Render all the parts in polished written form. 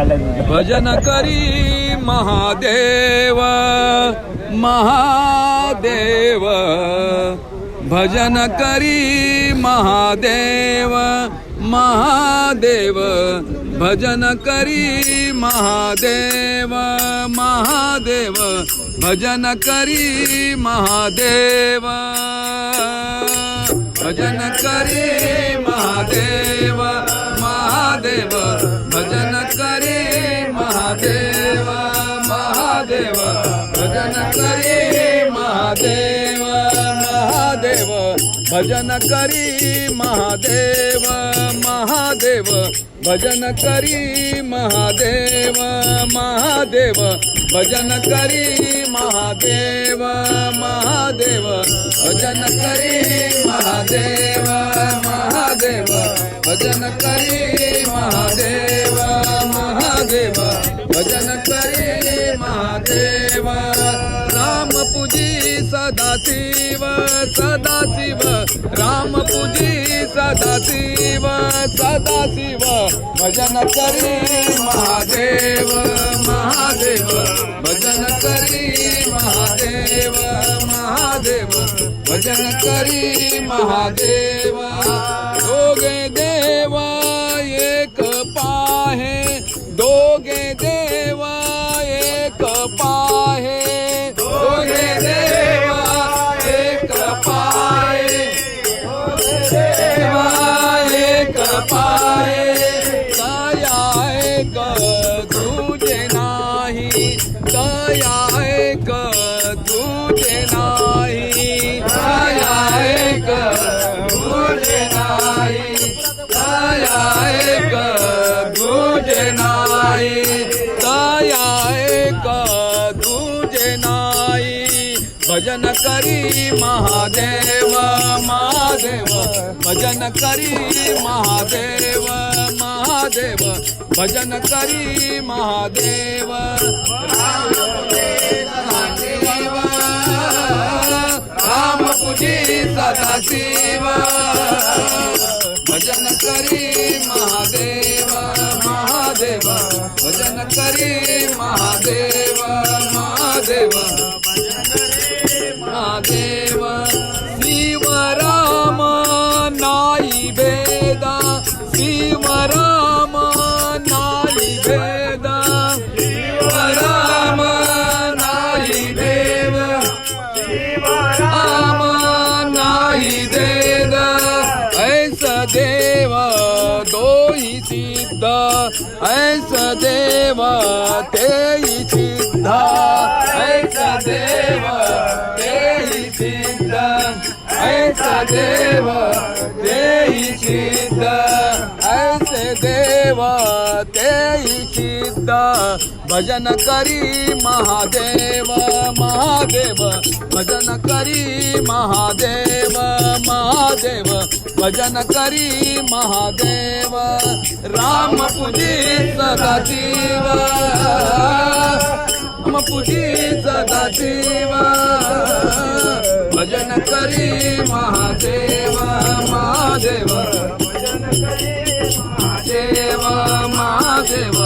भजन करी महादेव महादेव, भजन करी महादेव महादेव, भजन करी महादेव महादेव, भजन करी महादेव, भजन करी महादेव महादेव, भजन करी महादेव महादेव, भजन करी महादेव महादेव, भजन करी महादेव महादेव, भजन करी महादेव महादेव, भजन करी महादेव महादेव, भजन करी महादेव महादेव, भजन करी महादेव महादेव, भजन करी महादेव। राम पूजी सदाशिव सदाशिव, राम पूजी सदाशिव सदाशिव, भजन करी महादेव महादेव, भजन करी महादेव महादेव, भजन करी महादेव। दोघे देवा एक पाहे, दोघे देवा एक पाहे, दोघे देवा एक पाहे, देवा एक पाहे, दया एक तुझे नाही, दया एक तुझे नाही, दया एक तुझे नाही, दया एक तुझे नाही, दया एक तुझे नाही। भजन करी महादेव महादेव, भजन करी महादेव महादेव, भजन करी महादेव। राम पूजी सदाशिव, भजन करी महादेव महादेव, भजन करी महादेव महादेव, महादेव। शिव राम नाई वेदा, शिव राम नाई वेदा, शिव राम नाई देव, शिव राम नाई वेद, ऐसा देव दोही सिद्ध, ऐसा देव तेही सिद्ध, ऐसा देव तेही सिद्ध, ऐसा देव तेही सिद्ध, ऐसे देव तेही सिद्ध। भजन करी महादेव महादेव, भजन करी महादेव महादेव, भजन करी महादेव। राम पूजी सदाशिव, राम पूजी सदाशिव, भजन करी महादेव महादेव, भजन करी महादेव महादेव,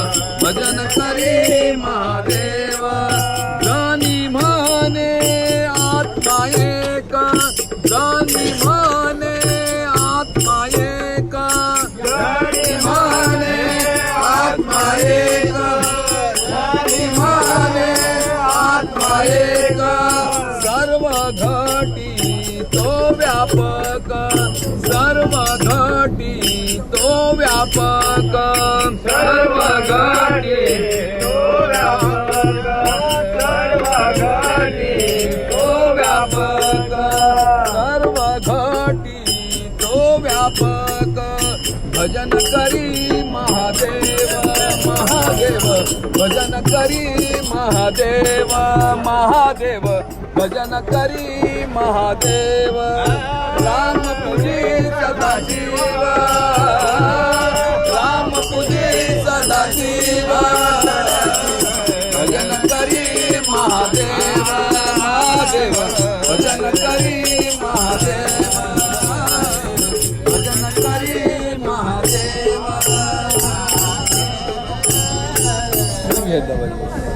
भजन करी महादेव। रानी म्हणे आत्मा एक, रानी म्हणे आत्मा एक, रानी म्हणे आत्मा एक, रानी म्हणे आत्मा एक, सर्व घटी तो व्यापक, सर्व घटी तो व्यापक, सर्व घटी तो व्यापक, सर्व घटी तो व्यापक, सर्व घटी तो व्यापक। भजन करी महादेव महादेव, भजन करी महादेव महादेव, भजन करी महादेव। राम पूजी सदाशिव, राम पूजी सदाशिव, भजन करी महादेव महादेव, भजन करी महादेव, भजन करी महादेव। एकदा बघ